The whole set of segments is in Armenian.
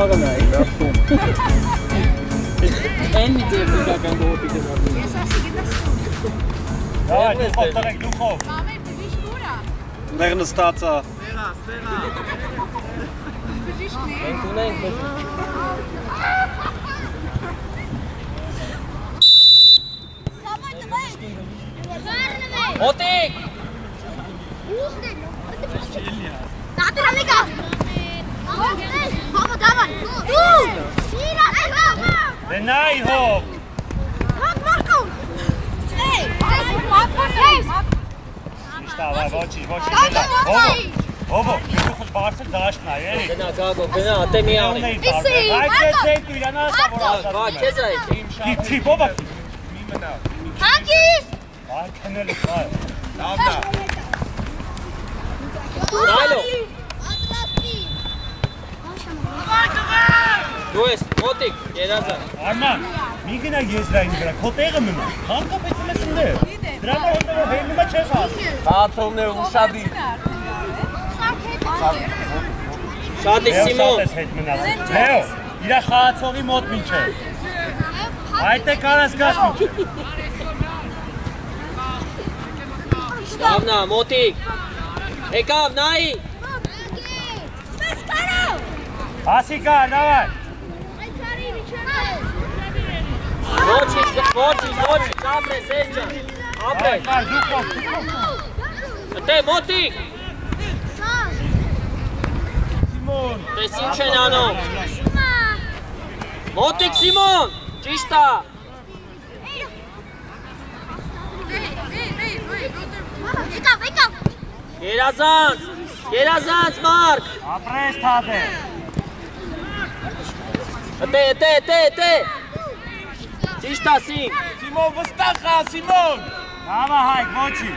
խաղը նայի, դարձում։ Են մի ձերբիկական գողոտի դրանում։ Ես ասի գնասում։ Դավայ, դուխով տղեք, դուխով։ Մամեր, բժիշկ ուրա։ Դեղ նստացա։ Սերա։ Բժիշկն է։ Ենք ունենք բժիշկ։ Մոտիկ։ Դատր ամիկա։ Հովը դավայ։ Դե նայ հով։ Հատ Մարկո։ Էй, Իշտավայ, ոչի, հովո, դուխոց բարձր դաշտ նայ, էլի։ Գնա գագո, գնա, ատե մի աղի։ Այդ ձետ ու իրանաս ավոր ասած։ Վա, քեզ այդ։ Թիպ, ովա։ հանգիս։ Այ քնելի, այ։ Նայլո։ Դու ես, մոտիկ, երազան։ Արման, մի գնա եզրային վրա, քո տեղը մնա։ Հանկապեցում ես ընդեր։ Դրա որտեղ հենումը չես ասում։ Հացողներ ուշադի։ Շատի Սիմոն։ Լեո, իրա խաղացողի մոտ մինչ է։ Այդ է կարաս գաս մինչ։ Davna, motik. Եկավ, նայի։ Ասիկա, նավայ։ Ոչինչ, ապրես, էրջան, ապրես։ Դե, մոտիկ։ Տես ինչ են անում։ Մոտիկ, Սիմոն, ճիշտ է։ Երազանց, Մարկ։ Ապրես թադ է։ Տե։ Ճիշտ ասին։ Սիմոն վստախա, Սիմոն։ Նավա հայք, ոչի։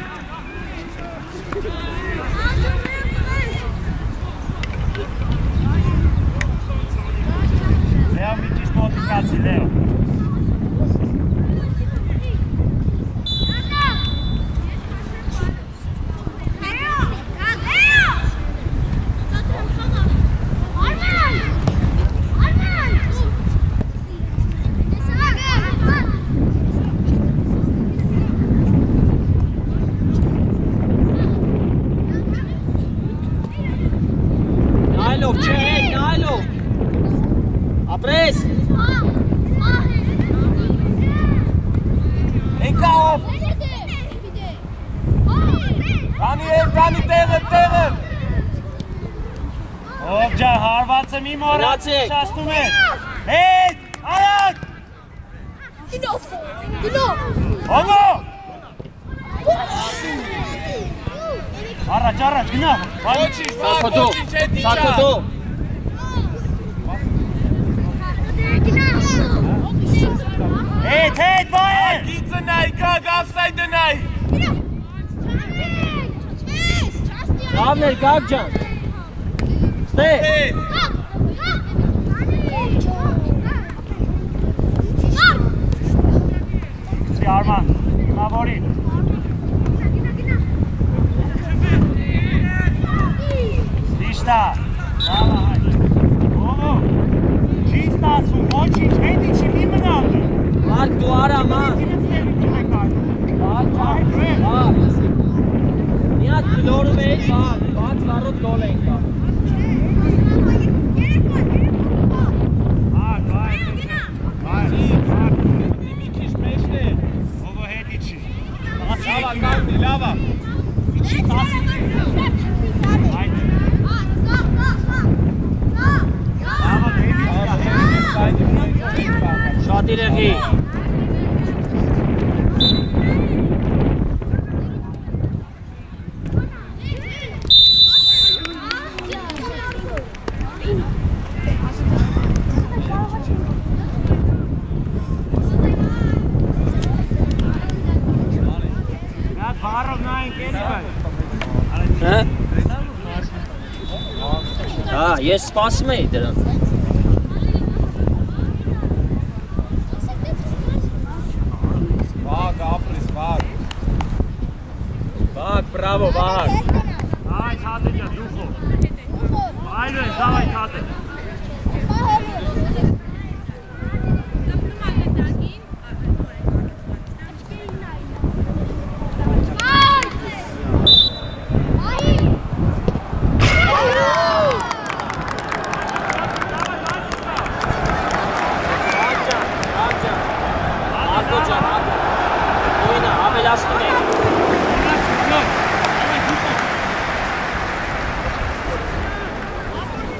Լեո մի ճիշտ մոտիկացի, Լեո։ Ապրես։ Եկավ։ Կանի տեղը։ Ով ջա, հարվածը մի մորա շաստում է։ Հետ, արակ։ Գնո։ Հովո։ Առաջ, գնա։ Սակոտո։ Հետ, բայ է։ Գիծը նայ, կակ, ավսայդը նայ։ Լավներ, գակ ջան։ Ստե։ Սի Արման, նավորին։ Դիշտա, նավա հայ։ Ովո, չի ստացվում, ոչինչ, հետ իչի մի մնալդը։ Մարկ, դու արա, ման։ Մի հատ գլորում էի, բաց վարոտ գոլ ենք կա։ Մի քիչ մեջն է, ովո հետ իչի։ Լավա, կանգնի, լավա։ Իչի, տասի։ Շատ իրեղի։ Ես սպասում էի դրան։ Վաղ, ապրես, վաղ։ Վաղ, բրավո, վաղ։ Այ, թատը ջա, դուխով։ Այր է, դավայ թատը։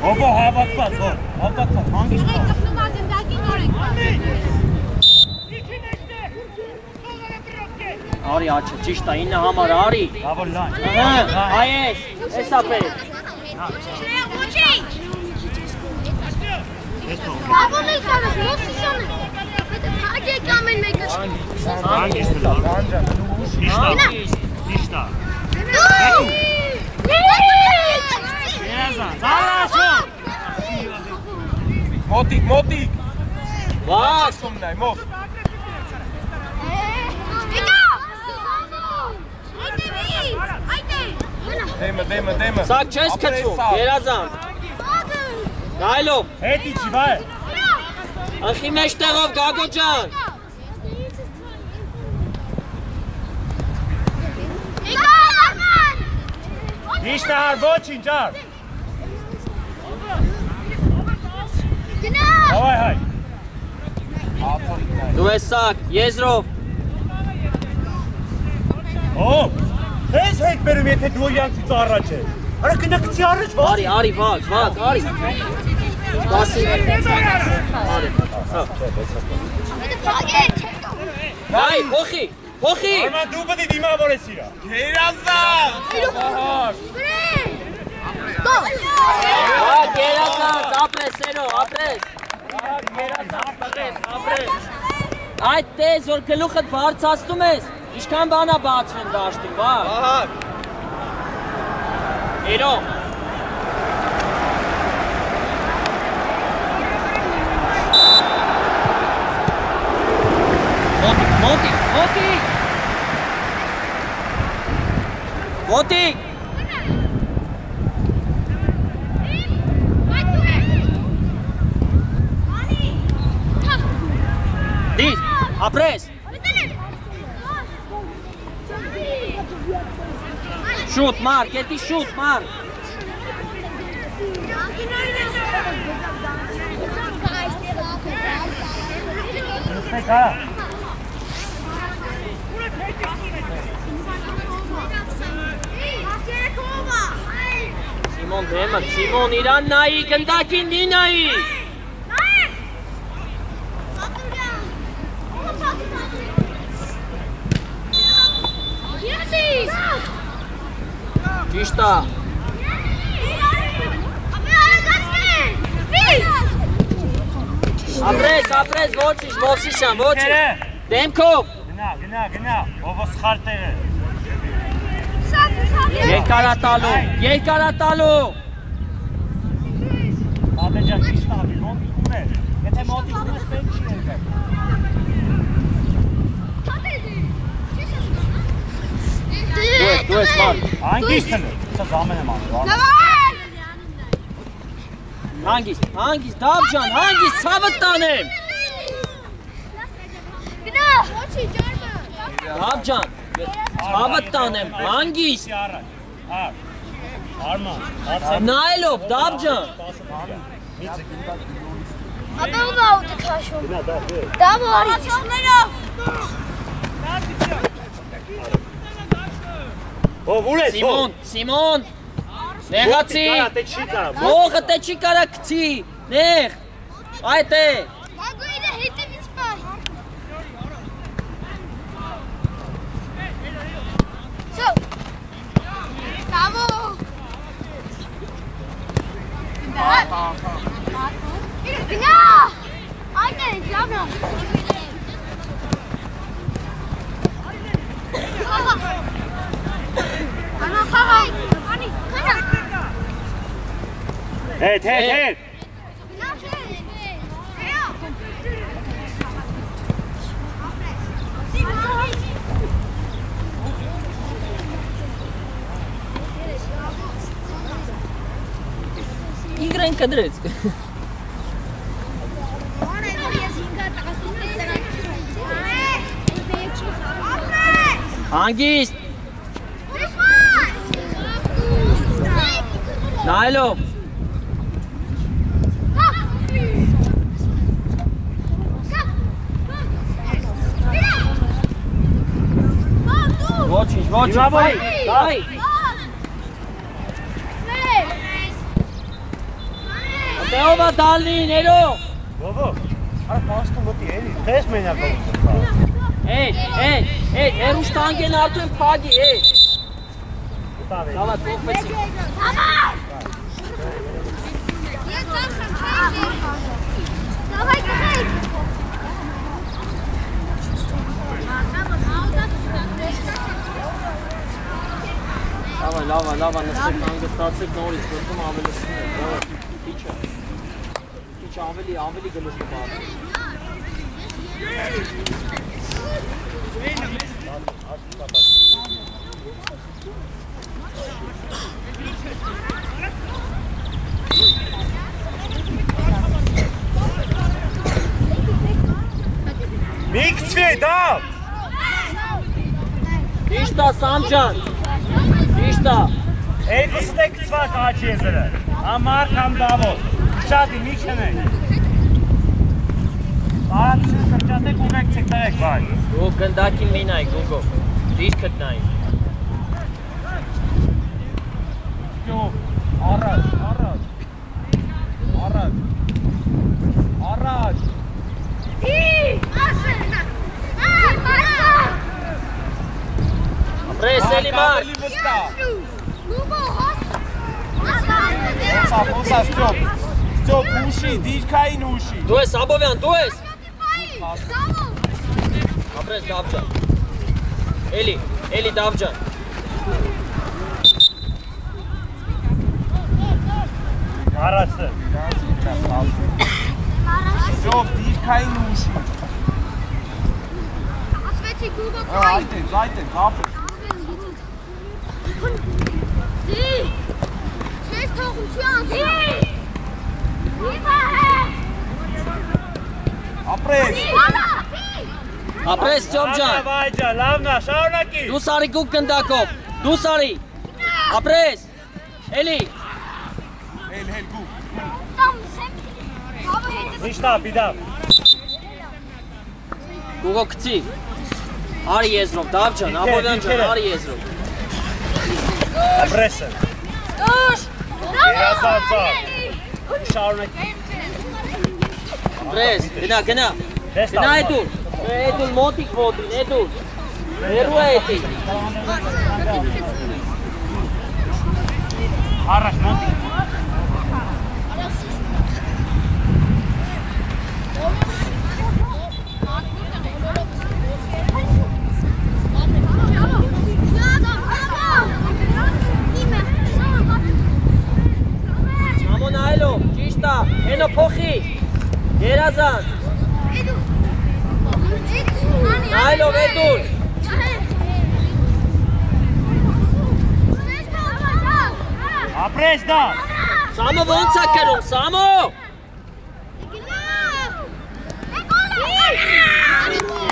Ո՞վ հավաքված, հավաքված, հանգիստ։ Արի աչը, ճիշտ է, 9 համար, արի։ Լավ լայն։ Այս, էսա պես։ Հանգիստ լավ։ Ճիշտ է։ Երազան, զարաշո։ Մոտիկ, մոտիկ։ Վաս։ Կոմնայ, մոտ։ Դեմը։ Սակ չես կծում, երազան։ Գայլով։ Հետի չի, վայ։ Ախի մեջ տեղով գագո ջան։ Ճիշտ է հար, ոչինչ ար։ Հավայ, հայ։ Դու ես սակ, եզրով։ Ով, ես հետ բերում, եթե դու յանքից առաջ է։ Արա կնակցի առաջ, վազ։ Արի, վակ, արի։ Սպասի։ Այ, փոխի։ Արման դու պտի դիմավորես իրա։ Երազան։ Երազան, ապրես, սերո, ապրես։ Այդ տես, որ գլուխդ բարձացնում ես, իշքան բանա բացվեն դաշտում, վակ։ Երո։ Մոտիկ։ Դիր, ապրես։ Շուտ մար, կետի շուտ մար։ Սիմոն դեմը, Սիմոն իրան նայի, գնդակին դի նայի։ Ճիշտ է։ Ապրես, ոչինչ, Մովսիսյան, ոչինչ։ Դեմքով։ Գնա, ովո սխալ տեղ է։ Երկարատալու։ Աբեջան ճիշտ աբի, մոտիկում է։ Եթե մոտիկում ես պետք չի եկել։ Դու ես մար։ Հանգիստն է, սա զամեն եմ անում։ Հանգիստ, դավ ջան, հանգիստ, ցավդ տանեմ։ Դավ ջան, ցավդ տանեմ, հանգիստ։ Արման, նայելով, դավ ջան։ Ապա ով է ուտը քաշում։ Դա բարի։ ով ուր ես, Սիմոն, նեղացի, ողը տե չի կարա կցի, նեղ, այդ է։ Գագույնը հետևից պահ։ Սո, սավո։ Գնա, այդ է, լավնա։ Հետ։ Իգրեն կդրեց։ Հանգիստ։ Նայելով։ Ոչինչ, ոչինչ, բայ։ Տեովա դալնի, ներո։ Ովո, արա պաստում գոտի էլի, տես մենակ գոտի։ Հերուշ տանգեն արդեն պագի, Դավա, տողվեցի։ Լավա, նստեք հանգստացեք նորից, գործում ավելսին է, քիչ ավելի գլուխը բարձր։ Միքցվի, դավ։ Իշտա, Սամջան, իշտա։ Երկուստ է կծվակ աչի եզրը, ամար կամ դավոտ, շատի մի չնեք։ Աղացին կրճատեք ու մեկ ցեք տղեք բայ։ Ու գնդակին մի նայք, ուգո, դիրքըտ նայք։ Կյով, առաջ։ Ապրես, էլի մար։ Ոնսա, Ստյոպ, ուշի, դիրքային ուշի։ Դու ես, Աբովյան, դու ես։ Ապրես, Դավջան։ Էլի, Դավջան։ Առաջը։ Ստյոպ, դիրքային ուշի։ Այդեն, ապրես։ Ապրես, Ստյոպջան։ Լավնա, շարունակի։ Դու սարի գուկ գնդակով, դու սարի։ Ապրես, էլի։ Հել, գուկ։ Իշտա, բիդավ։ Գուգո կծի։ Արի եզրով, Դավջան, Աբովյան ջան, արի եզրով։ Ապրեսը։ Երազանցավ։ Շարունակի։ Ապրես, գնա։ Գնա էդուր, մոտիկ ոտին, էդուր։ Հերու է էդի։ Առաջ մոտիկ։ Ամոն այլով, ճիշտա, հենո փոխի, երազանց։ Այլով էդուր։ Ապրես դա։ Սամո ոնց է կրում, Սամո։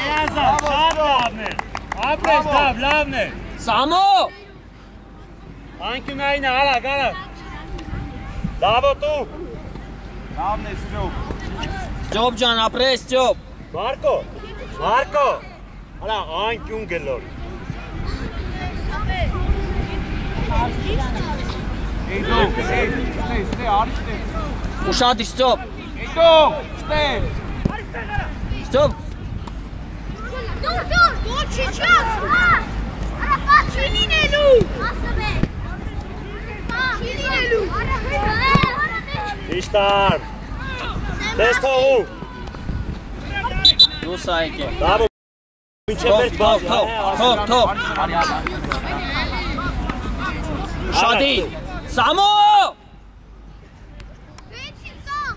Երազան, շատ լավն է։ Ապրես դավ, լավն է։ Սամո։ Անկյունային է, արագ։ Դավո տու։ Լավն է, Ստյոպ։ Ստյոպ ջան, ապրես, Ստյոպ։ Մարկո, հալա անկյուն գլոր։ Ստե, արիստե։ Ուշադի, Ստյոպ։ Ստե։ Ստյոպ։ Դուր, չիչած, չի լինելու։ Չի լինելու։ Իշտար։ Տես թողու։ Դու սայք է։ Դավո, Թող։ Ուշադի, Սամո։ Վեցին, Սամ,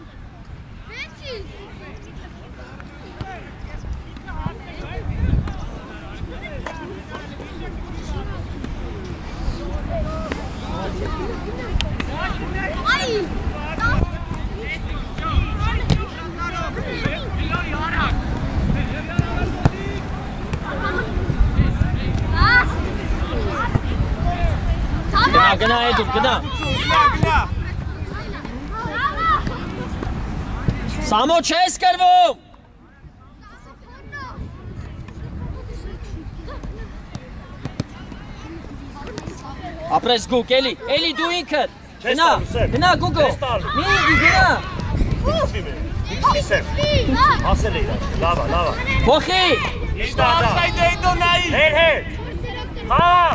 վեցին։ գնա Էդուլ, գնա։ Սամո չես կրվում։ Ապրես գուկ, էլի դու ինքդ։ Գնա գուգո։ Մի գնա։ Ասել է իրան, լավա։ Փոխի։ Հեր։ Խաղա,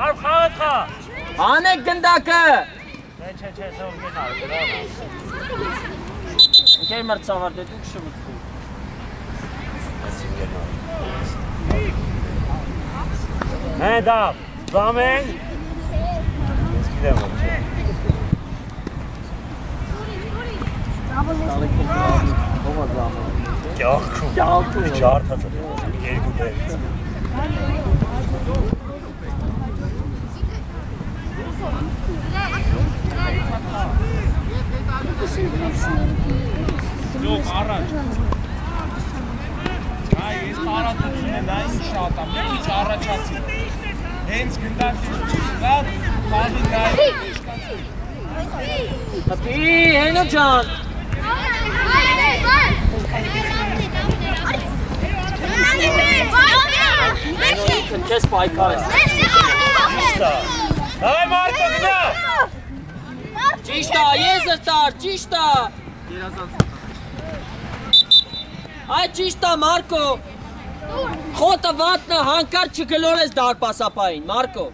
արվ խաղա։ Անեք գնդակը։ Չէ, սով գնալ, Ընկեր մրցավար դե դուք շմտվում։ Դավ, զամեն։ Ես գիտեմ որ չէ։ Կյաղքում, չարդած է, երկու դերից։ Դուք առաջ։ Այ ես տարածություն եմ, դա ինչ շատ եմ, ինչ առաջացի։ Հենց գնդակի լավ, բալի գայ։ Հպի, հենո ջան։ Չես պայքար ես։ Այ Մարկո գնա։ Ճիշտ է, եզր տար, ճիշտ է։ Այ ճիշտ է, Մարկո։ Խոտը վատնը հանկարծ չգլորես դարպասապային, Մարկո։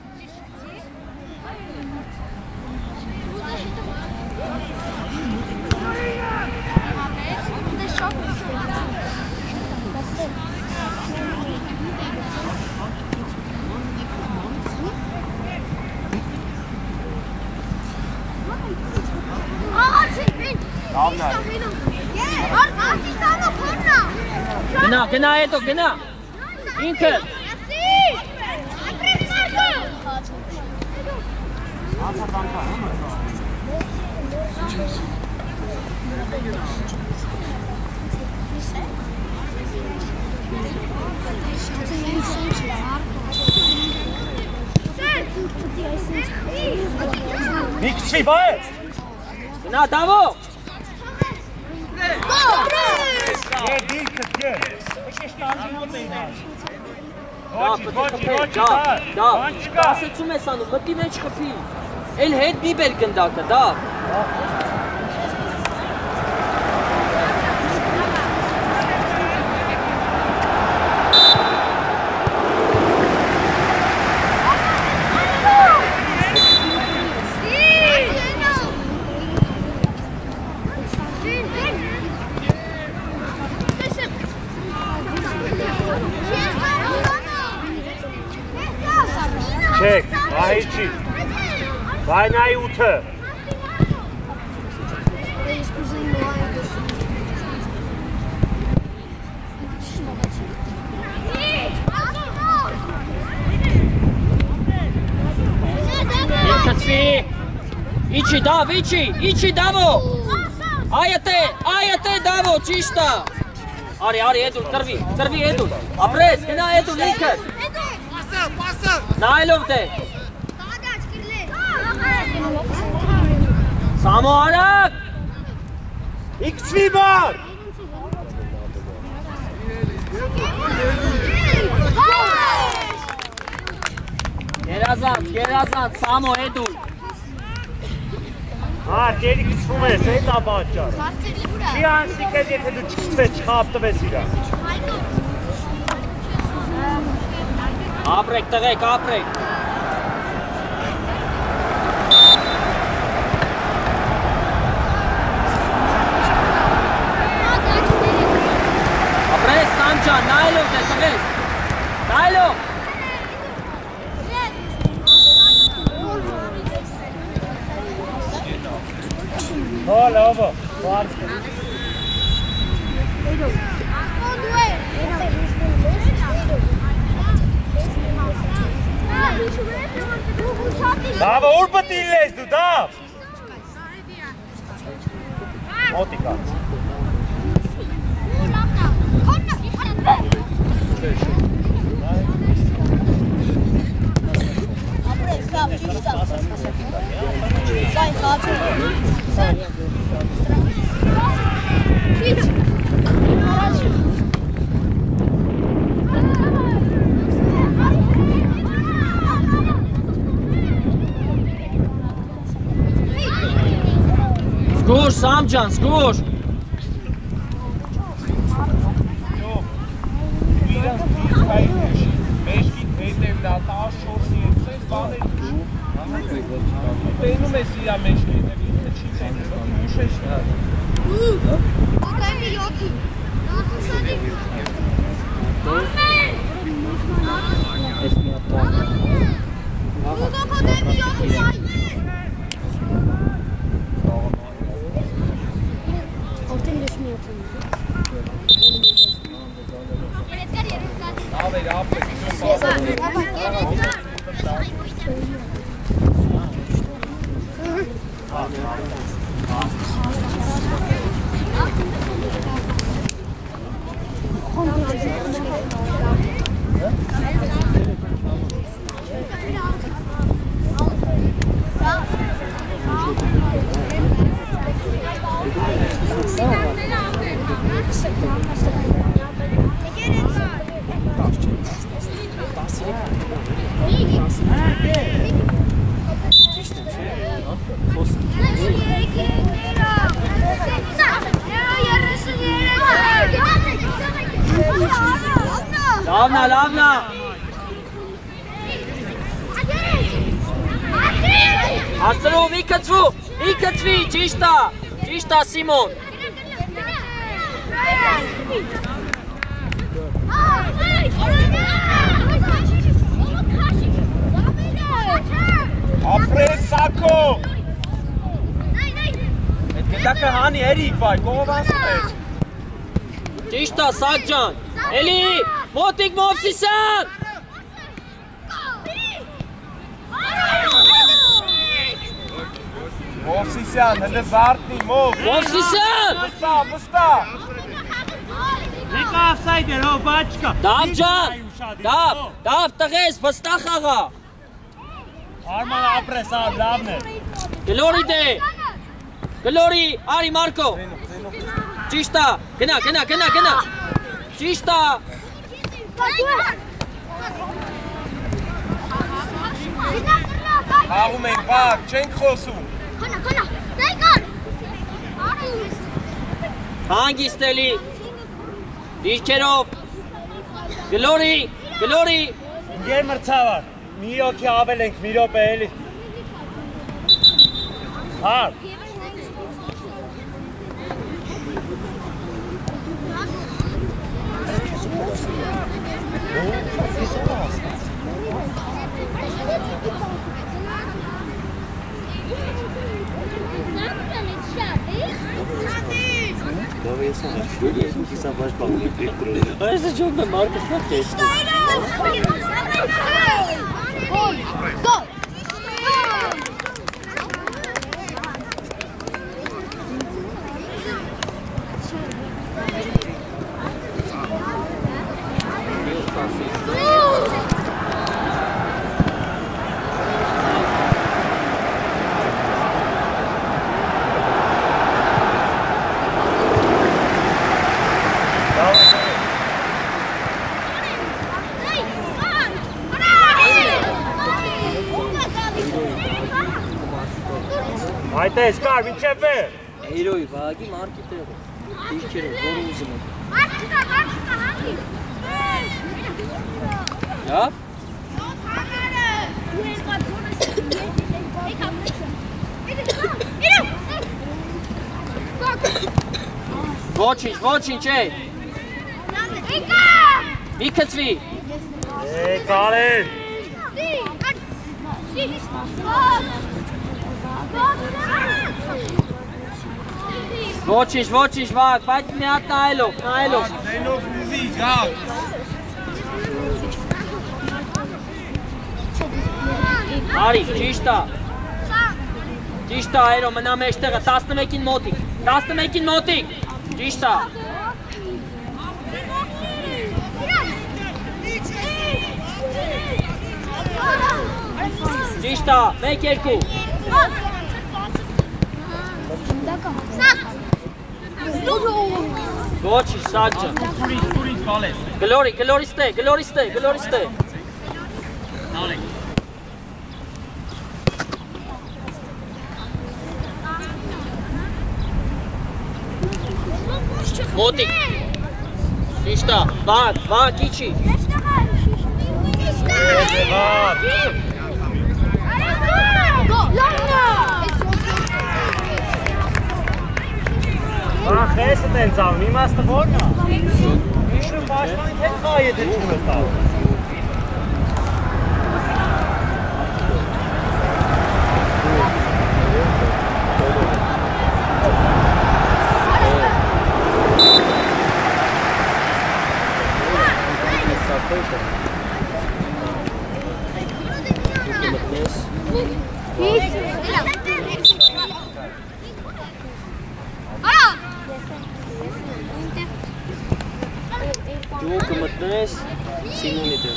Գնա հետո, գնա, ինքը Մի կցվի, բայես։ գնա, դավո ասեցում ես անում, մտի մեջ խպի, էլ հետ մի բեր գնդակը, դա Չեք, ահի չի, բայնայի ութը Կծվի, իչի դավ, իչի դավո Այետ է դավո, ճիշտ է Արի, էդուլ, կրվի էդուլ Ապրես, գնա էդուլ ինքը Նայլով դե Սամո արակ Իքցվի բար Գերազանց, Սամո էդուլ Հա, տերի կցվում ես, էդ աբանջար Չի անսիկ ես, եթե դու չկցվես, չխապտվես իրա Ապրեք, տղեք, ապրեք Ապրես, Սամջան, նայլով դե, տղեք Նայլով Հոլ, ովո, վարդ Դավը ուր պտիլ ես դու, դավ Մոտիկա Զգուր, Սամջան, զգուր։ Իրենց դիցկային էշի, մեջքիտ հետև դա 14-ի էցես բաներ ուշ։ Պենում ես իրա մեջքի հետև ինքը չի պենում, ուշ ես նա։ Ակայմի 7-ի։ Ես մի ապրան։ Ակայմի 7-ի այ։ Ավեր, ապրեք, Լավնա, լավնա։ Հաստրու, մի կծվի, ճիշտ է, Սիմոն։ ապրես սակո։ Այդ գետակը հանի երիք վայ, կողով ասպեց։ Ճիշտ է, Սակ ջան։ Էլի, մոտիկ Մովսիսյան։ Մովսիսյան, հլը զարդնի, Մովսիսյան։ Վստա։ Եկա ավսայդեր, հո, բաչկա։ Դավ ջան, դավ տղես, վստահ աղա։ Արման ապրես, լավն է։ Գլորի դե, գլորի, արի Մարկո։ Ճիշտ է, գնա, ճիշտ է։ Հաղում ենք, բակ, չենք խոսում։ Հանգիստ էլի, դիրքերով, գլորի, Գեր մրցավար, մի ոգի ավել ենք, մի րոպե էլի։ Հար։ Այս է ջոմն է Մարկոս նա քեզ։ Այդպես կար, մինչև վեր։ Հերոյի վագի Մարկի տեղը, դիրքերով, որը ուզում եք։ Լավ։ Ոչինչ է։ Մի կծվի։ Կարեր։ Ոչինչ, վակ, բայց մի հատ նայելով։ Դենով ուզի, գալ։ Արի, ճիշտ է, այրո, մնա մեջտեղը, 11-ին մոտիկ, ճիշտ է։ Ճիշտ է, 1-2։ Ոչինչ, Սաջը։ Սուրից բալես։ Գլորի ստե։ Նալեք։ Մոտիկ։ Ճիշտ է, վակ, իջի։ Խեսը տենց աղն, իմաստը որն է։ Իշրու պաշտանիք հետ խայի է դեչում է տավ։ Դու կմտնես Սիմոնի դեմ։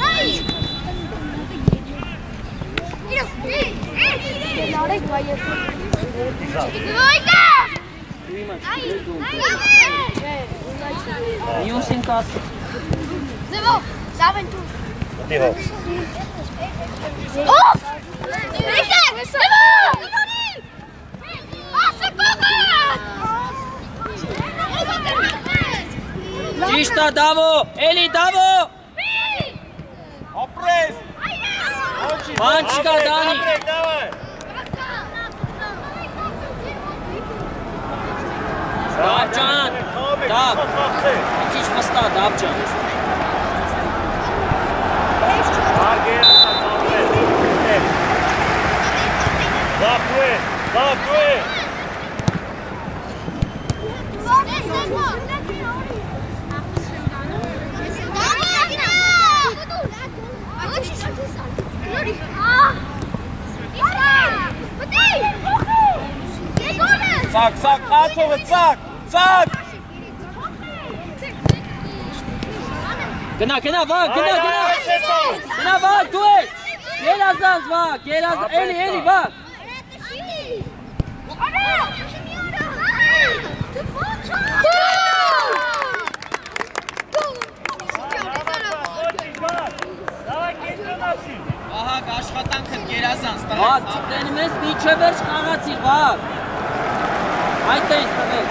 Մյուսին կաս։ Դի հո։ Ճիշտ է, Դավո, էլի Դավո։ Ապրես։ Բան չկա, Դանի։ Դավ ջան, Դավ, քիչ վստահ, Դավ ջան։ Սակ, ացովը, սակ։ Գնա, վակ, գնա, վակ, դու ես, երազանց վակ, էլի, վակ։ Ահակ աշխատանքըտ գերազանց տղայք։ Վակ, չտենում ես միջև վերջ խաղացիր, վակ։ Այդ է ինձ տղել։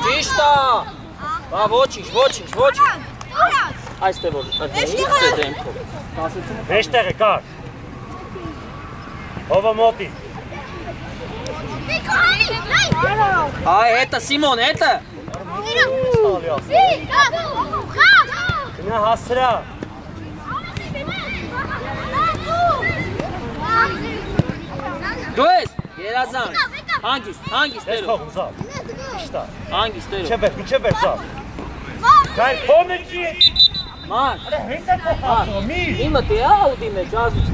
Ճիշտ է։ Բա ոչինչ։ Այստեղ որ դեմքով։ Մեջտեղ է կար։ Հովը մոտի։ Այ, հետը, Սիմոն, հետը։ Գնա հասրա։ Դու ես, երազանք։ Հանգիստ Ես տերով։ թող ուզավ։ Իշտա։ Հանգիստ տերով։ Չէ բեր զավ։ Կայ փոնը չի։ Ման, Հետը փոխացո, մի։ իմը տի աուդի մեջ, ազուչ։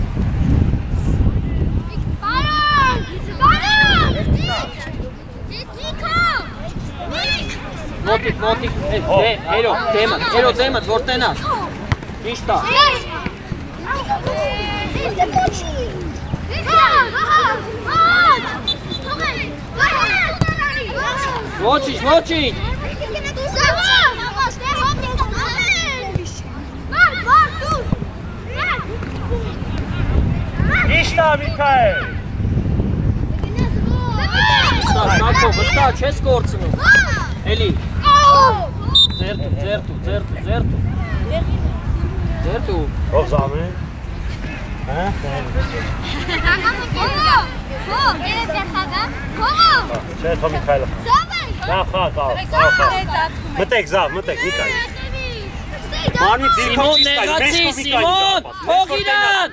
Մոտիկ, հերո դեմդ, որ տենաս։ Ճիշտ է։ Ոչինչ։ Իշտա Միքայել։ Սակո, վստահ չես կորցնում։ Էլի։ Ձերտու։ Ով զամը։ Հա։ Չէ, թո Միքայելը։ Նա խաղ։ Մտեք զավ, Միքայել։ Սիմոն նեղացի, Սիմոն, թող իրան։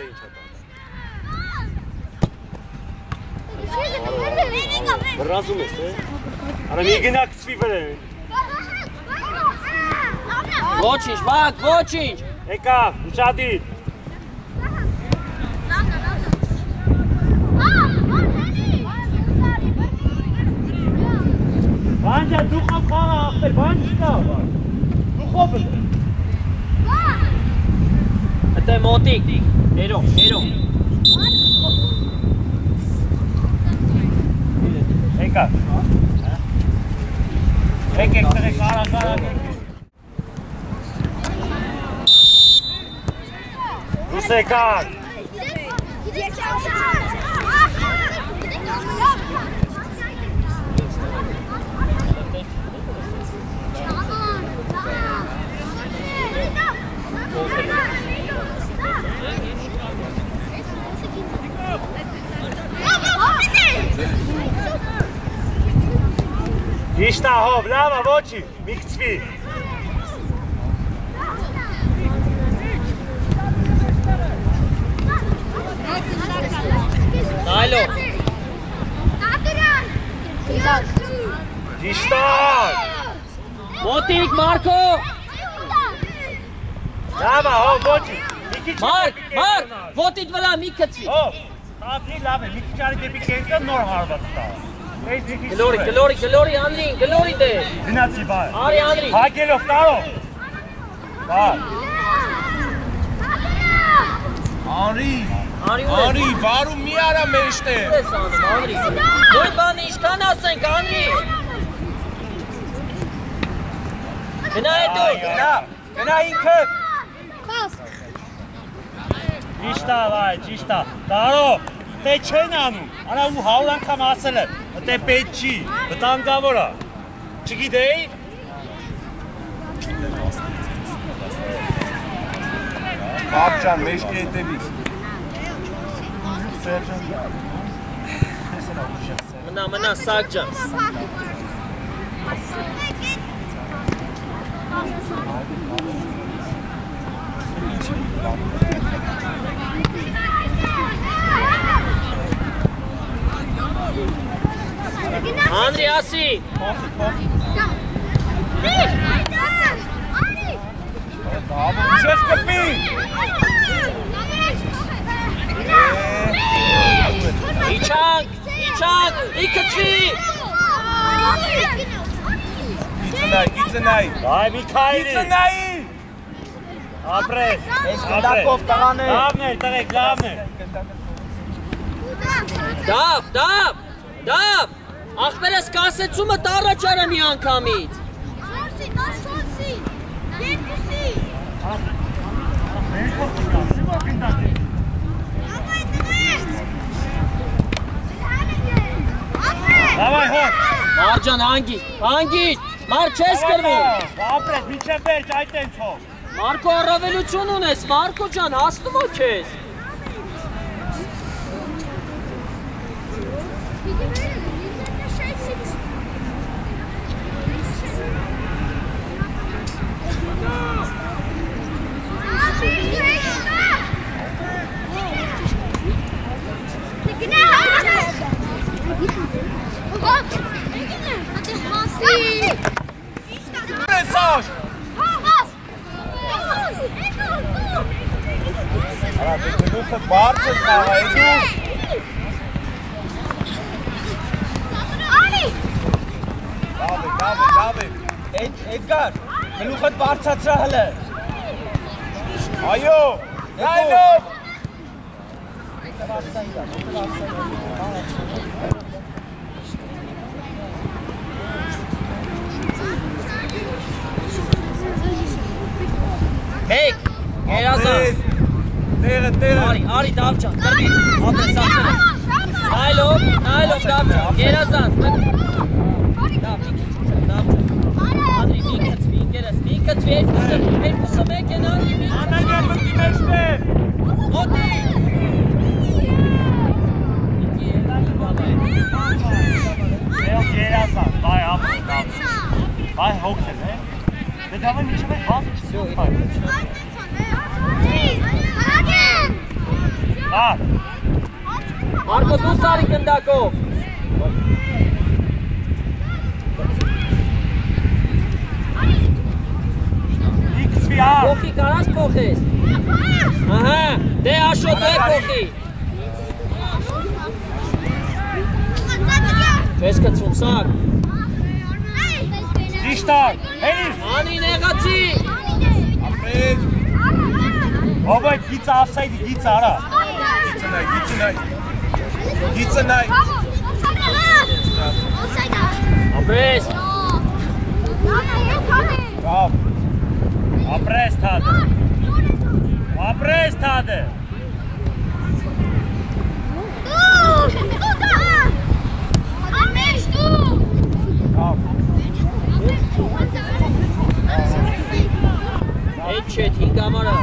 Բրազում ես, արա մի գնա կծվի վրեն։ Ոչինչ, վակ, ոչինչ։ Եկավ, ուշադիր։ Նադյա դուխով խաղը ախպեր, բան չկա, դուխով է։ Ատե մոտիկ, երում։ Եկա։ Եկեք տղեք արա։ Դուս եկակ։ Իշտա հով, լավա, ոչի, մի կծվի։ Նայլով։ Իշտա։ Մոտիկ, Մարկո։ Լավա, հով, ոչի։ Մարկ, ոտիդ վրա մի կծվի։ Հով, հապնի լավ է, մի քիչ արի դեպի կենտը նոր հարված տա։ Գլորի, Անրին, գլորի դե։ Գնացի բար։ Արի, Անրի։ Հագելով, տարով։ Բար։ Անրի, վարում մի արա մեջտե։ Ես անում, Անրի։ Նույն բանը ինչքան ասենք, Անրի։ Գնա հետո։ Գնա ինքդ։ Ճիշտա, վայ, ճիշտա։ Տարով, դե չեն անում, արա ու հաուր անգամ ասել է, դե պետ չի, վտանգավոր է, չգիտեի։ Բաբջան, մեջքի հետևից։ Մնա, սակ ջան։ Անրի ասի։ Չես կպի։ Իչանք, իքծվի։ Իծնայի։ Բայ մի քայլի։ Իծնայի։ Ապրես։ Ես գնդակով տղան է։ Լավն է, տղեք, լավն է։ Դավ, աղբերս կասեցումը տառաճարը մի անգամից։ Շորսի, երկուսի։ Լավայ հոտ։ Մարջան, հանգիստ, Մարկ չես կրվում։ Ապրես, միջև վերջ այդ ենցով։ Մարկո առավելություն ունես, Մարկո ջան, հասնում ո քեզ։ Բարձր խաղայդու։ Լավ է։ Էդգար, գլուխդ բարձացրա հլը։ Այո, այլով։ Հեկ, երազան։ Տեղը։ Արի դավ ջան, կրվի, ապրես ապրես։ Նայլով դավ ջան, երազան։ Դավ ջան։ Ադրի մի կծվի, երկուսը մեկ են արի մի։ Անագար մտի մեջտե։ Մոտի։ Երազան, բայ ապրես, բայ հոգել է։ Դե դավայ միջև է բազ չսյոք։ Մարկո դու սարի գնդակով։ Իքսվի ար։ Փոխի կարաս փոխես։ Ահա, դե Աշոտ է փոխի։ Չես կծում սակ։ Ջիշտար, հերիր։ Անին եղացի։ Ապրես։ Ով այդ գիծը ավսայդի գիծը արա։ Գիծը նայ։ Ապրես։ Ապրես թադը։ Ապրես թադը։ Այդ չէ, հինգ ամարը։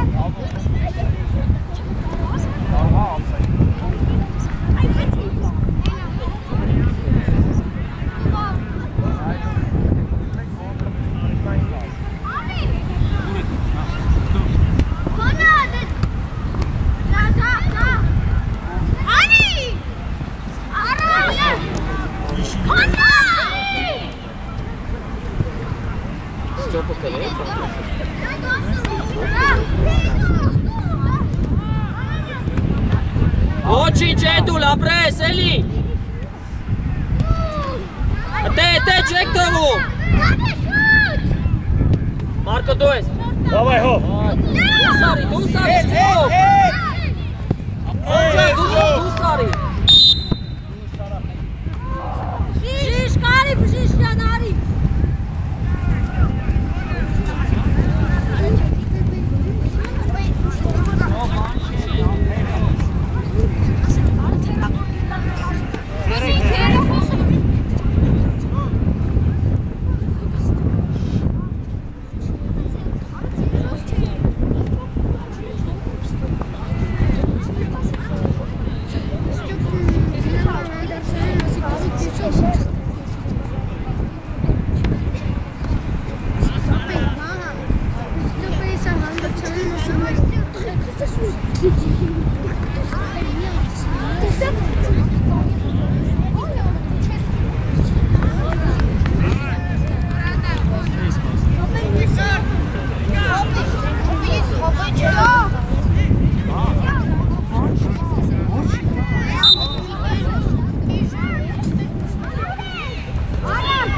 Ոչինչ էդուլ, ապրես, էլի։ Տե չեք թվում։ Մարկո դու ես։ Դավայ հո։ Դու սարի, շոկ։ Դու սարի։ Բժիշ, կարի, բժիշ, յանարի։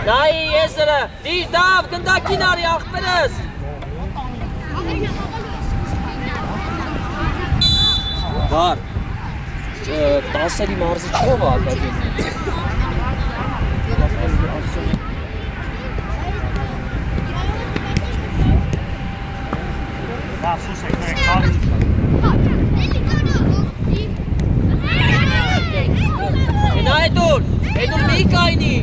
Նայի եսրը, դիր դավ, գնդակին արի աղբերս։ Վար, տասերի մարզի չով ակադեմի։ Սուս եք նայք խաղի։ Նա էդուլ մի կայնի։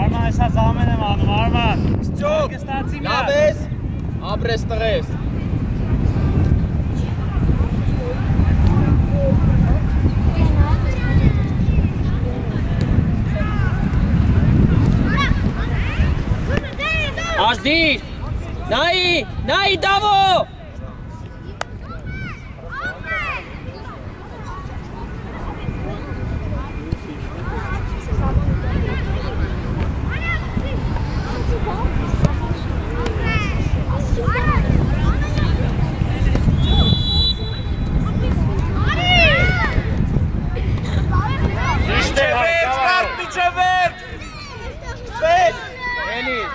Արման եսա զամեն եմ անում, Արման։ Ստյոկ, լավ ես, ապրես տղես։ Աշդիր, նայի դավո։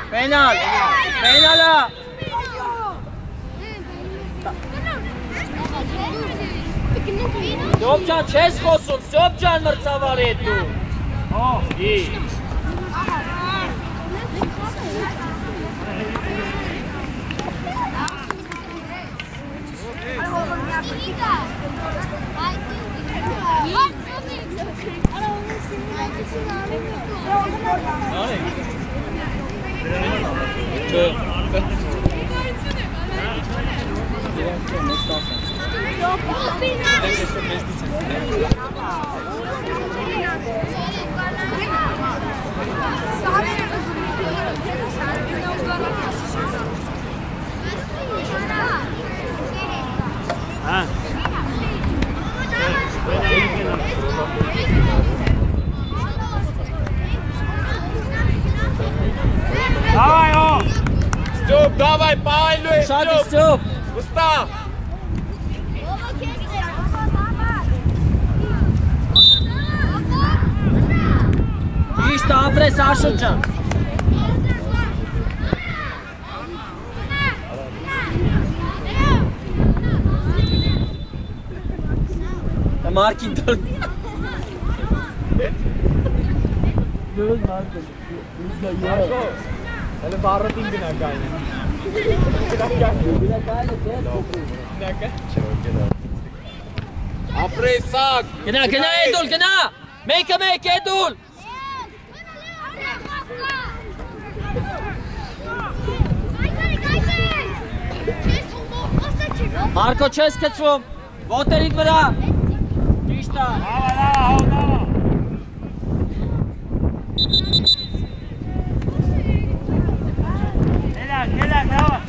Պենալ, պենալա։ Սյոբ ջան չես խոսում, Սյոբ ջան մրցավար է դու։ Давай, о! Стёп, давай, пайлю, Шаги, Стёп! Устав! Ճիշտ է, ապրես Աշոտ ջան։ Մարկին դար։ Լույս Մարկը։ Հələ բարրտին գնական է։ Ապրեսակ։ Գնա, գնա Էդուլ, գնա։ Մեկը մեկ Էդուլ։ Մարկո չես կծվում։ Ոտերիդ վրա։ Ճիշտ է։ Լավ։ Գելա, լավ։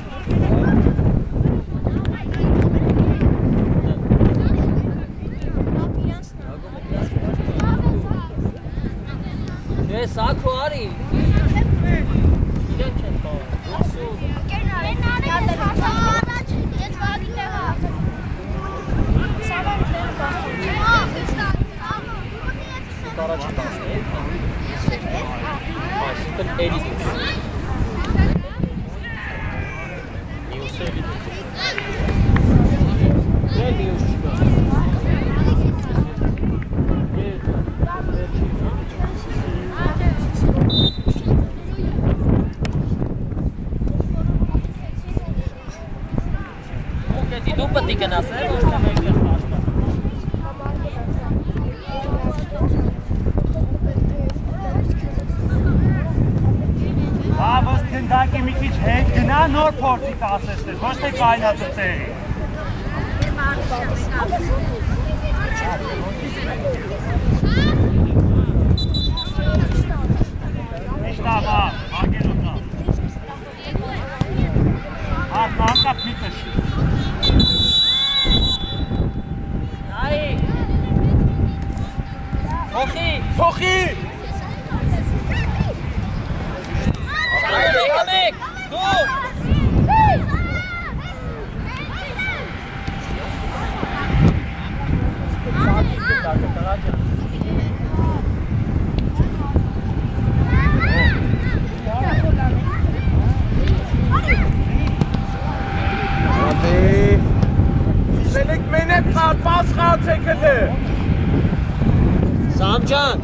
Ես ակու արի։ Իրեն չեն դու պետք է գնաս, ոչ թե մեկը հաշտա։ Բավս քնդակի մի քիչ հետ գնա նոր փորձի տասեցներ, ոչ թե կայնացուցերի։ Միշտավա, ագելոտա։ Ահնանկա պիտը շի։ Փոխի։ Մեկ, դու։ Սելեք մենետ խատ, պաս խած է կդը։ Սամջան,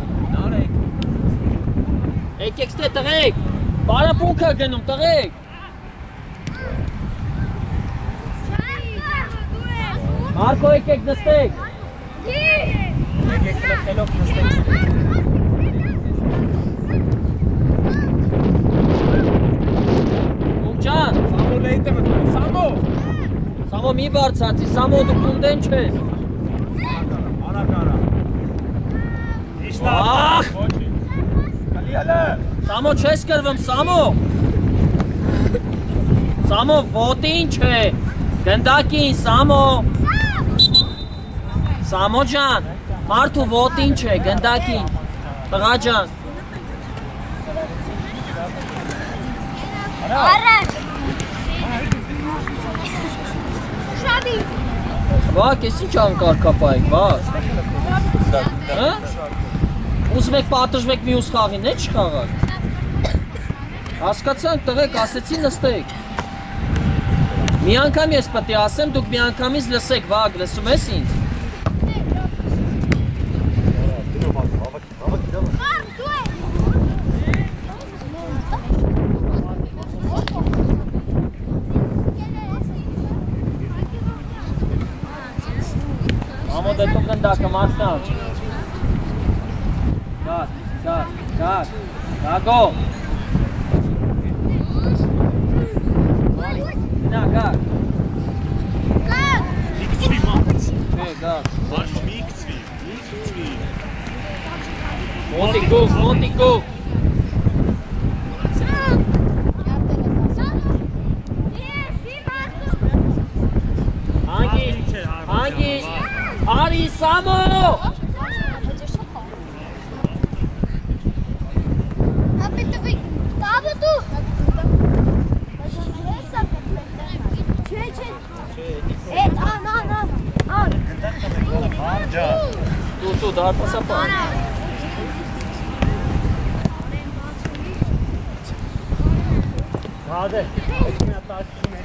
եկեք ստե տղեկ, բարապունքը գնում տղեկ։ Մարկո եկեք նստեք։ Եկեք լքելով նստեք։ Ումջան, Սամո լեյտը մտնում, Սամո։ Սամո մի բարձացի, Սամո դու կունդեն չես։ Անակարա։ Ախ, Կալի հալը։ Սամո չես կրվում, Սամո։ Սամո ոտին չէ, գնդակին, Սամո։ Սամո ջան, մարդու ոտին չէ, գնդակին, տղա ջան։ Առաջ։ Շադի։ Վակ, ես ինչ անկարգապայք, վակ։ Հա? Ուզում եք պատժվեք մյուս խաղին, է չխաղակ։ Հասկացանք տղեկ, ասեցի նստեք։ Մի անգամ ես պետք է ասեմ, դուք մի անգամից լսեք, վակ, լսում ես ինձ։ Ամո դե դու գնդակը մարդան։ Գագո։ Նա գար։ Միքցվի մամց։ Գար։ Ոչ միքցվի։ Մոտիկով։ Անգիս, արի Սամո։ Դու դարպասապան։ Հադե, էջմենա տաշում է։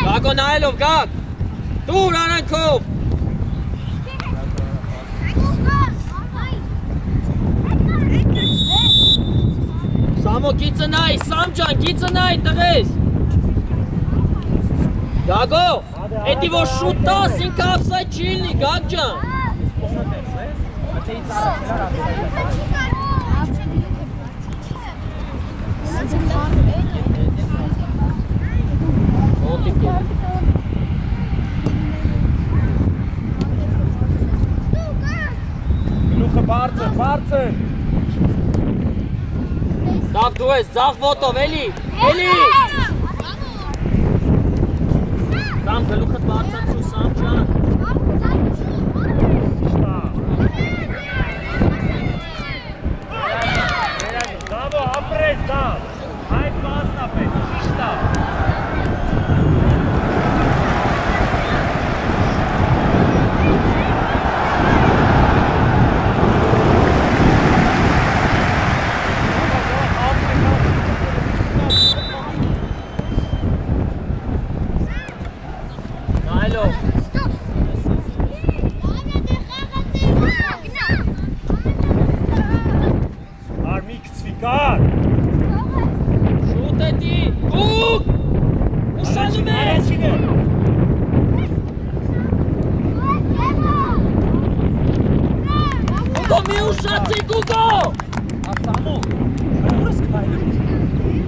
Գագո նայելով, գագ։ Դուր արանքով։ Սամո գիծը նայ, Սամ ջան, գիծը նայ, տղես։ Գագո, էդի որ շուտ տաս, ինքը ապսայդ չի լինի, գագ ջան։ Գլուխը բարձր։ Դավ դու ես, ձախ ոտով, էլի։ Սամ գլուխդ բարձրացու, Սամ ջան։ Դավո, ապրես, դավ, այդ մասնապետ, ճիշտա։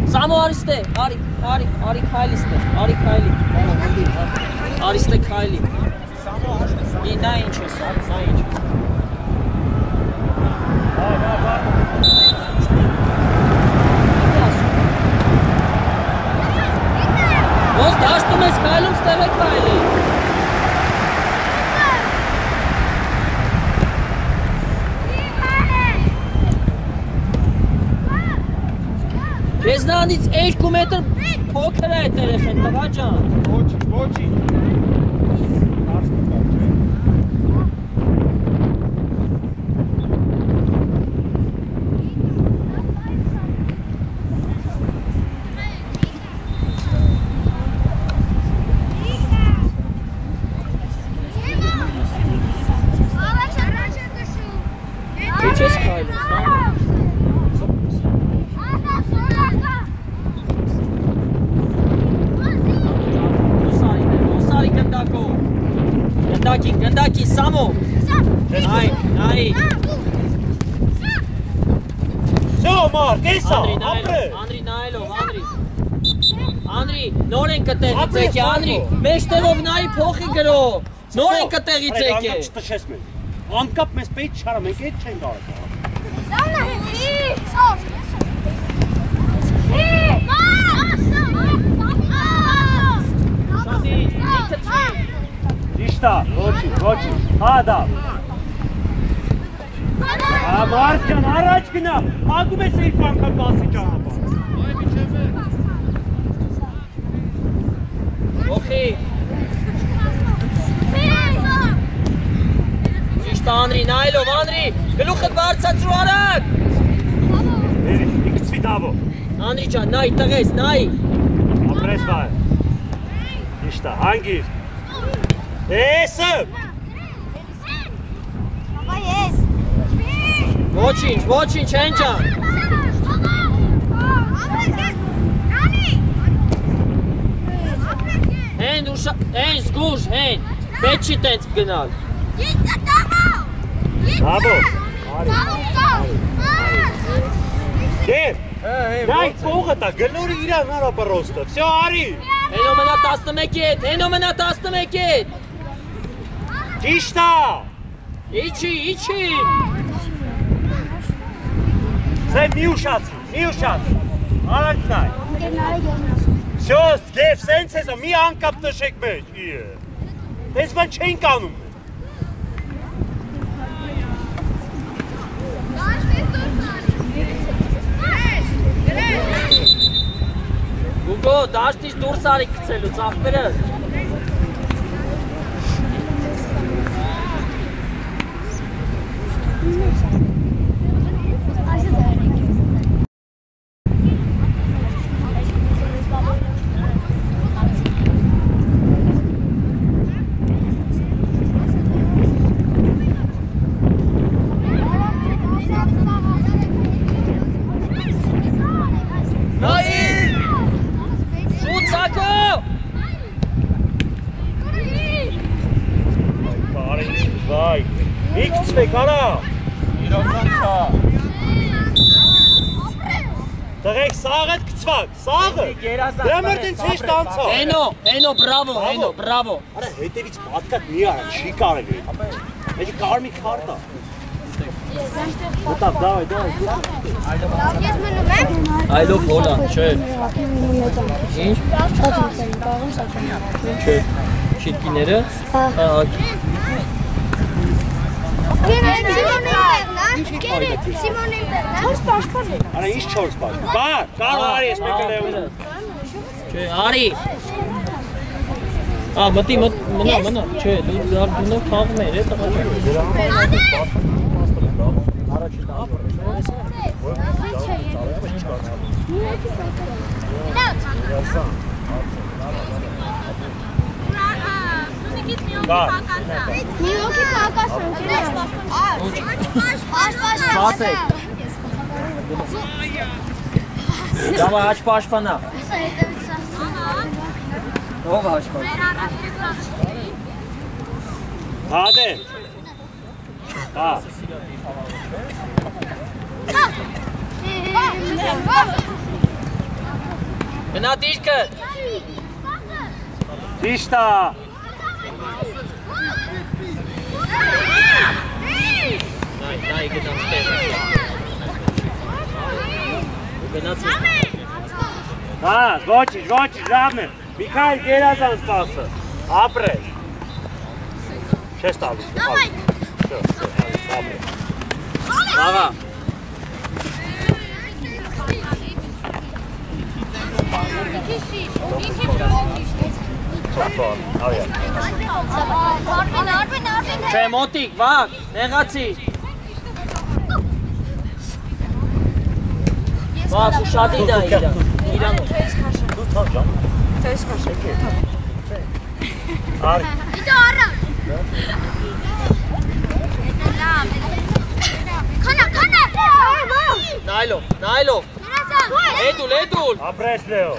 Սամո արիստե, արի քայլիստե, արիստե քայլի։ Նա ինչ ես, նա ինչ։ Ոնց դաշտում ես քայլում, ստեղ է քայլի։ Քեզնանից 2 մետր փոքր է այդ երեխեն, տղա ջան։ Ոչինչ։ Գնդակի, Սամո։ Նայ։ Շո մար, կեսա, ապրես։ Անդրի նայելով, Անդրի, նոր են կտեղից եկե, Անդրի, մեջտեղով նայի փոխի գրով, նոր են կտեղից եկե։ Անգապ չտշես մեզ, անգապ մեզ պեյտ չարա, մենք էդ չեն դարը։ Իշտա, ոչինչ, հադա։ Մարդ ջան, առաջ գնա, ագում ես իր անգամ բասի ճանապարհ։ Օխի։ Ճիշտ Անդրի, նայելով, Անդրի, գլուխդ բարձրացրու արագ։ Ինքցվի դավո։ Անդրի ջան, նայ, տղես, նայ։ Ապրես վայ։ Իշտա, հանգիր։ Էսը։ Ոչինչ, հեն ջան։ Հեն զգուշ, հեն, պետք չի տենց գնալ։ Դավո, Դեր, նայ կողը տա, գլորի իրան արա բրոստը, վսյո արի։ Հենո մնա 11 ետ։ Ճիշտա։ Իչի։ Սե մի ուշացի, արանք նայ։ Վսյո, գև սենց եզա, մի անկապ տշեք մեջ, դես բան չենք անում։ Գուգո, դաշտից դուրս արի կծելու, ծաղկրը։ Եղեք սաղը կծվակ, սաղը։ Դրամերդ ինձ հիշտ անցավ։ Հենո, բրավո։ Արա հետևից պատկատ մի արա, չի կարելի։ Էջի կարմի քարտա։ Մտավ, դավայ։ Ես մնում եմ։ Այլով Հոլանդ, չէ։ Ինչ։ Չէ։ Շիտկիները։ Սիմոնին բերնա։ 4 պաշպար։ Արա ինչ 4 պաշպար։ Կար արի ես մեկը լեում։ Չէ, արի։ Մտի, մնա, չէ, դու դունով թաղում էր, տղա։ Նիոքի պակասն Սպասեք։ Դավա հաչ պաշպանա։ Ով հաչ պաշպանա։ Հադե։ Հա։ Մնա դիրքը։ Ճիշտա։ Նայ գնաց տերը։ Գնացի։ Հա, ոչինչ, ժամը։ Միքայել գերազան սպասը։ Ապրել։ Չես տալիս։ Ապրել։ Աղա։ Չէ մոտիկ, վակ, նեղացի։ Վակ, ուշադի դա իրան։ Դու թավ ժամ։ Թեզ քաշեք։ Արի։ Իդո արա։ Քանա։ Նայլով։ Էդուլ։ Ապրես լեո։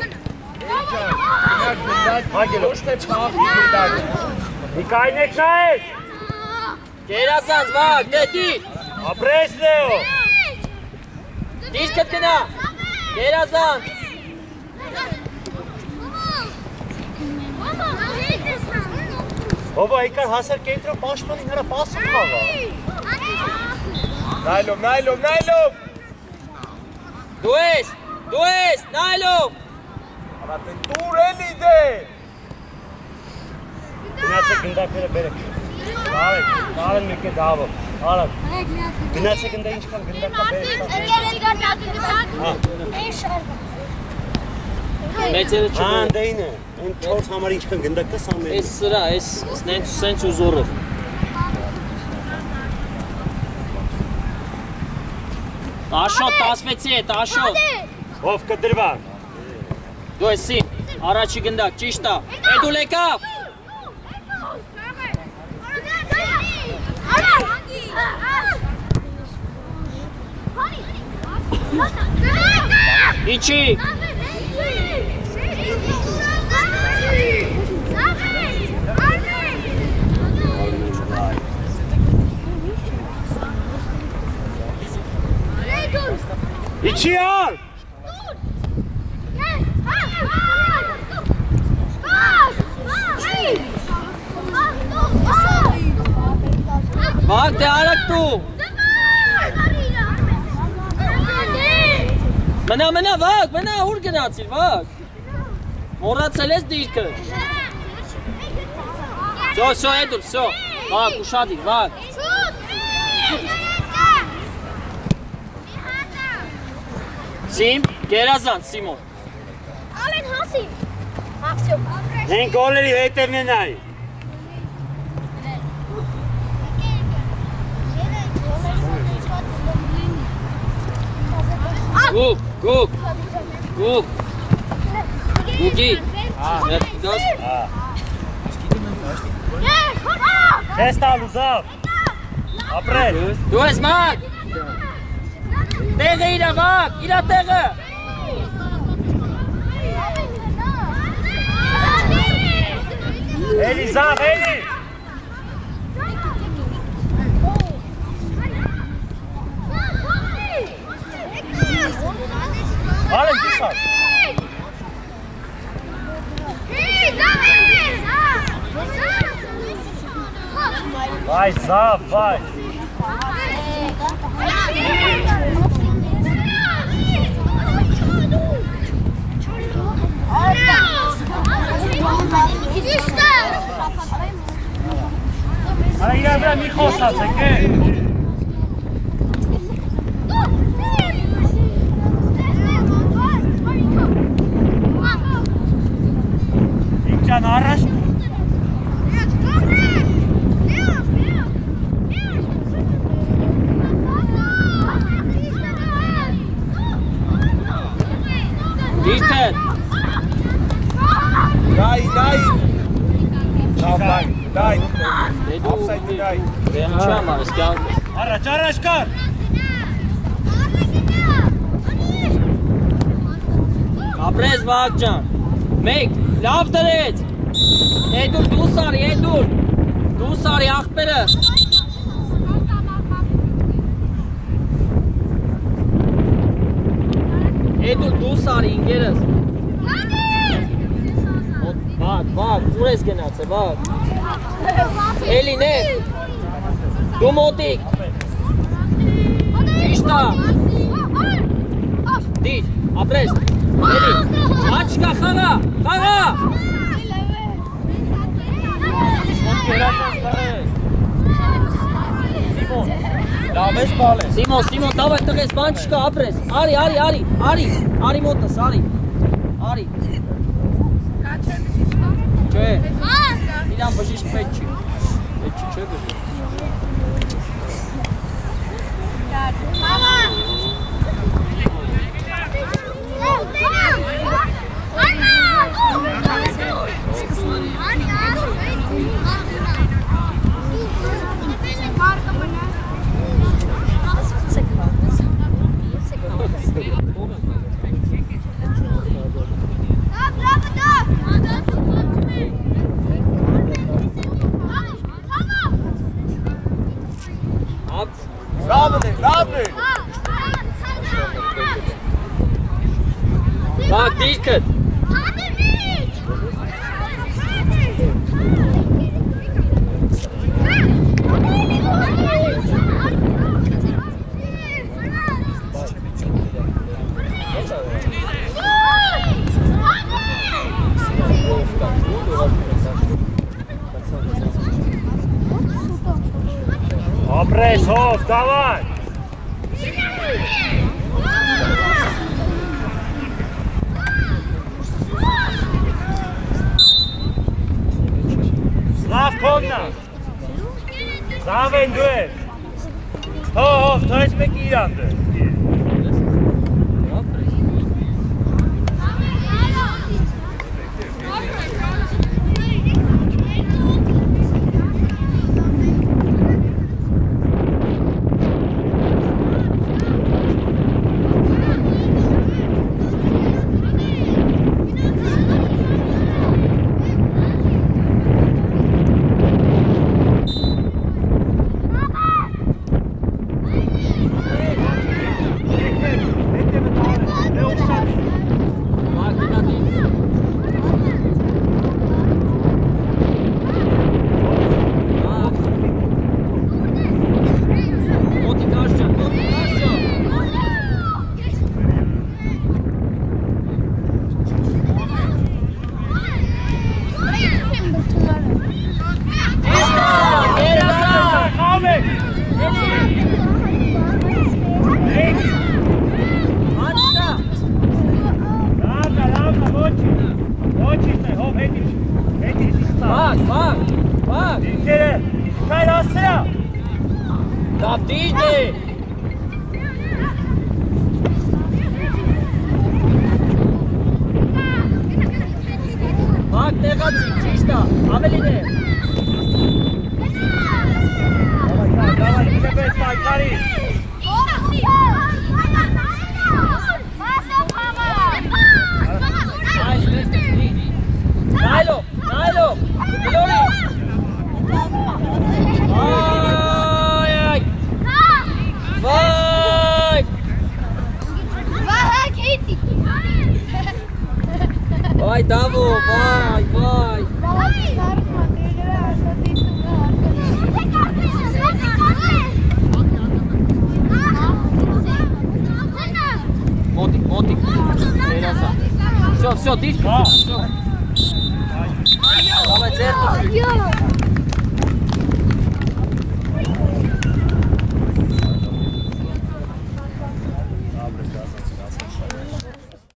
Ոչ թե փախի դար։ Միքայել եք նայես։ Գերազանց, վակ, դետի։ Ապրես լեո։ Դիրքդ գնա։ Գերազանց։ Բաբա, եկար հասար կենտրոն պաշտպանին հրա պասով խաղա։ Նայլով։ Դու ես, նայլով։ Դուր էլի դե։ Գնացեք գնդակները բերեք։ Բարեն մեկե դավը։ Արա։ Գնացեք գնդա ինչքան գնդակա բերեք։ Մեծերը չգո։ Դեին է, այն 4 համար ինչքան գնդակա սա մեր։ Էս սրա, սենց ուզորը։ Աշոտ, 16 է, աշոտ։ Ով կդրվան։ Դու եսի, առաջի գնդակ, ճիշտ է։ Էդուլ եկավ։ Իչի։ Իչի ար։ Վակ, դե արակ դու։ Մնա, վակ, ուր գնացիր, վակ։ Մորացել ես դիրքը։ Սո, Էդուլ, սո։ Վակ, ուշադիր, վակ։ Սիմ, գերազանց, Սիմոն։ Ալեն հասի։ Մաքսիում։ Են գոլերի հետևն է նայ։ Գուկ։ Գուկի։ Դոս։ Չես տալ ուզավ։ Ապրել։ Դու ես մակ։ Տեղը իրա վակ, իրա տեղը։ Էլի զավ, էլի։ Ալեն Ուսած։ Վայ, զավ, վայ։ Արա իրար վրա մի խոսացեք, Ինքան առաջ Դիթեն Դայ Offside դայ Չամ արես կյանք առաջ կար Ապրես Վահակ ջան Մեկ լավ դրեց Էդուր դուս արի Դուս արի աղբերը Էդուր դուս արի ինգերս Վահակ ուր ես գնացե Վահակ Էլի ներ Դու մոտիկ Ճիշտա Դիր ապրես Էլի աչկա խաղա Լավ ես բալ ես Սիմոն դավայ տղես բան չկա ապրես Արի մոտս արի Չէ իրան բժիշկ պետք չի չէ բժիշկ Բակ դիրքըտ Ապրես հով, դավայ Լավ կողնա Զավ են դու ես Հով, թո ես մեկ իրան դը Vai, Davo, vai, vai. Мотик. Все, дышка. Давай, церковь.